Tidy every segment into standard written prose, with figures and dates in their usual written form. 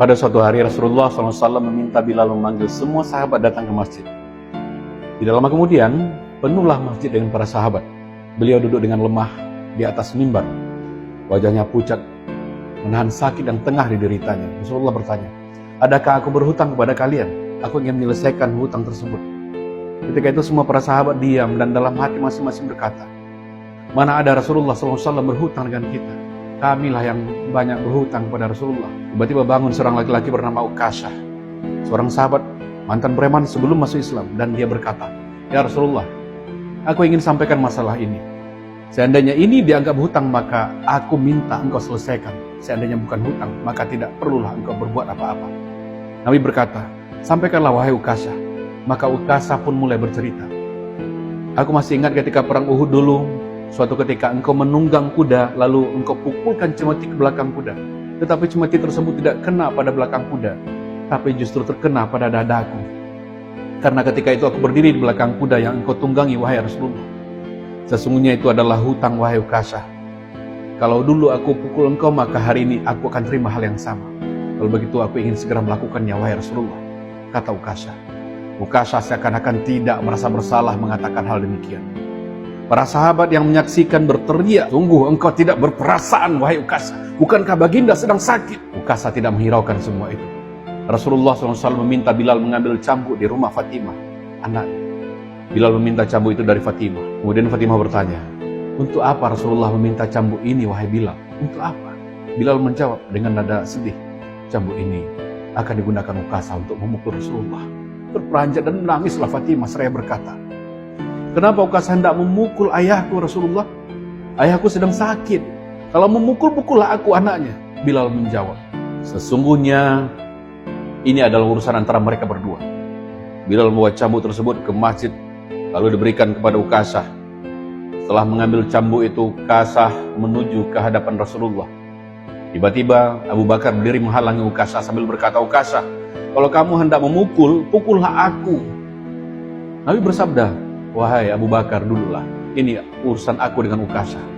Pada suatu hari Rasulullah SAW meminta Bilal memanggil semua sahabat datang ke masjid. Tidak lama kemudian, penuhlah masjid dengan para sahabat. Beliau duduk dengan lemah di atas mimbar. Wajahnya pucat, menahan sakit yang tengah dideritanya. Rasulullah bertanya, "Adakah aku berhutang kepada kalian? Aku ingin menyelesaikan hutang tersebut." Ketika itu semua para sahabat diam dan dalam hati masing-masing berkata, "Mana ada Rasulullah SAW berhutang dengan kita? Kamilah yang banyak berhutang kepada Rasulullah." Tiba-tiba bangun seorang laki-laki bernama Ukashah, seorang sahabat mantan preman sebelum masuk Islam, dan dia berkata, "Ya Rasulullah, aku ingin sampaikan masalah ini. Seandainya ini dianggap hutang, maka aku minta engkau selesaikan. Seandainya bukan hutang, maka tidak perlulah engkau berbuat apa-apa." Nabi berkata, "Sampaikanlah wahai Ukashah." Maka Ukashah pun mulai bercerita, "Aku masih ingat ketika perang Uhud dulu, suatu ketika engkau menunggang kuda, lalu engkau pukulkan cemeti ke belakang kuda. Tetapi cemeti tersebut tidak kena pada belakang kuda, tapi justru terkena pada dadaku. Karena ketika itu aku berdiri di belakang kuda yang engkau tunggangi, wahai Rasulullah. Sesungguhnya itu adalah hutang, wahai Ukashah. Kalau dulu aku pukul engkau, maka hari ini aku akan terima hal yang sama. Kalau begitu aku ingin segera melakukannya, wahai Rasulullah," kata Ukashah. Ukashah seakan-akan tidak merasa bersalah mengatakan hal demikian. Para sahabat yang menyaksikan berteriak, "Sungguh engkau tidak berperasaan, wahai Ukashah. Bukankah baginda sedang sakit?" Ukashah tidak menghiraukan semua itu. Rasulullah SAW meminta Bilal mengambil cambuk di rumah Fatimah, anaknya. Bilal meminta cambuk itu dari Fatimah. Kemudian Fatimah bertanya, "Untuk apa Rasulullah meminta cambuk ini, wahai Bilal? Untuk apa?" Bilal menjawab dengan nada sedih, "Cambuk ini akan digunakan Ukashah untuk memukul Rasulullah." Terperanjat dan menangislah Fatimah seraya berkata, "Kenapa Ukashah hendak memukul ayahku Rasulullah? Ayahku sedang sakit. Kalau memukul, pukullah aku anaknya." Bilal menjawab, "Sesungguhnya ini adalah urusan antara mereka berdua." Bilal membawa cambuk tersebut ke masjid, lalu diberikan kepada Ukashah. Setelah mengambil cambuk itu, Ukashah menuju ke hadapan Rasulullah. Tiba-tiba Abu Bakar berdiri menghalangi Ukashah sambil berkata, "Ukashah, kalau kamu hendak memukul, pukullah aku." Nabi bersabda, "Wahai Abu Bakar, dululah. Ini urusan aku dengan Ukashah."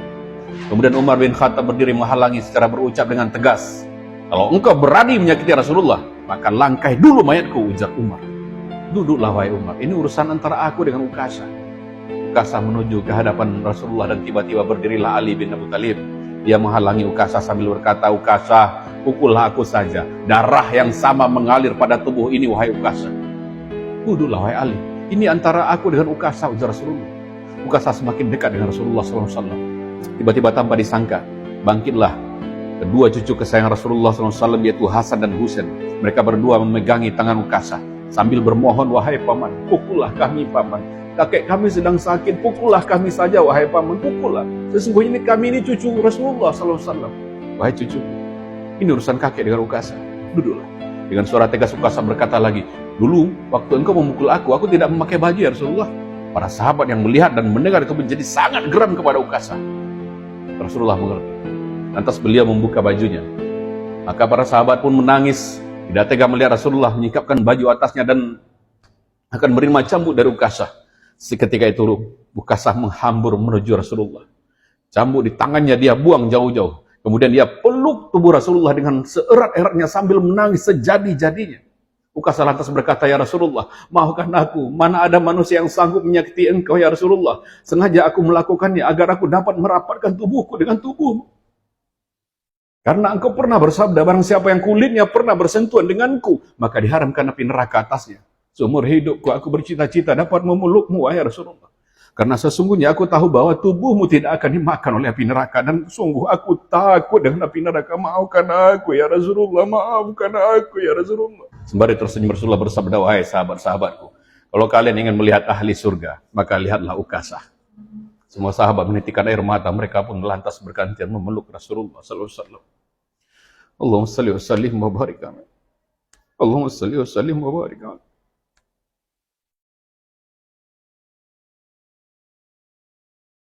Kemudian Umar bin Khattab berdiri menghalangi secara berucap dengan tegas, "Kalau engkau berani menyakiti Rasulullah, maka langkai dulu mayatku," ujar Umar. "Duduklah wahai Umar, ini urusan antara aku dengan Ukashah." Ukashah menuju ke hadapan Rasulullah dan tiba-tiba berdirilah Ali bin Abi Thalib. Dia menghalangi Ukashah sambil berkata, "Ukashah, pukullah aku saja. Darah yang sama mengalir pada tubuh ini, wahai Ukashah." "Duduklah wahai Ali, ini antara aku dengan Ukashah," ujar Rasulullah. Ukashah semakin dekat dengan Rasulullah SAW. Tiba-tiba tanpa disangka, bangkitlah kedua cucu kesayangan Rasulullah SAW, yaitu Hasan dan Husain. Mereka berdua memegangi tangan Ukashah sambil bermohon, "Wahai paman, pukullah kami paman. Kakek kami sedang sakit, pukullah kami saja, wahai paman, pukullah. Sesungguhnya kami ini cucu Rasulullah SAW. Wahai cucu, ini urusan kakek dengan Ukashah. Duduklah." Dengan suara tegas Ukashah berkata lagi, "Dulu waktu engkau memukul aku tidak memakai baju, ya Rasulullah." Para sahabat yang melihat dan mendengar itu menjadi sangat geram kepada Ukashah. Rasulullah mengerti. Lantas beliau membuka bajunya. Maka para sahabat pun menangis, tidak tega melihat Rasulullah menyingkapkan baju atasnya dan akan menerima cambuk dari Ukashah. Seketika itu Ukashah menghambur menuju Rasulullah. Cambuk di tangannya dia buang jauh-jauh. Kemudian dia peluk tubuh Rasulullah dengan seerat-eratnya sambil menangis sejadi-jadinya. Ukashah lantas berkata, "Ya Rasulullah, maafkan aku. Mana ada manusia yang sanggup menyakiti engkau, ya Rasulullah. Sengaja aku melakukannya agar aku dapat merapatkan tubuhku dengan tubuhmu. Karena engkau pernah bersabda, barang siapa yang kulitnya pernah bersentuhan denganku, maka diharamkan api neraka atasnya. Seumur hidupku aku bercita-cita dapat memelukmu, wahai Rasulullah. Karena sesungguhnya aku tahu bahwa tubuhmu tidak akan dimakan oleh api neraka, dan sungguh aku takut dengan api neraka. Maafkan aku ya Rasulullah, maafkan aku ya Rasulullah." Sembari tersenyum Rasulullah bersabda, "Wahai sahabat-sahabatku, kalau kalian ingin melihat ahli surga, maka lihatlah Ukashah." Semua sahabat menitikkan air mata, mereka pun lantas bergantian memeluk Rasulullah SAW. Allahumma salli wa sallim wa barik alaihi. Allahumma salli wa sallim wa barik alaihi.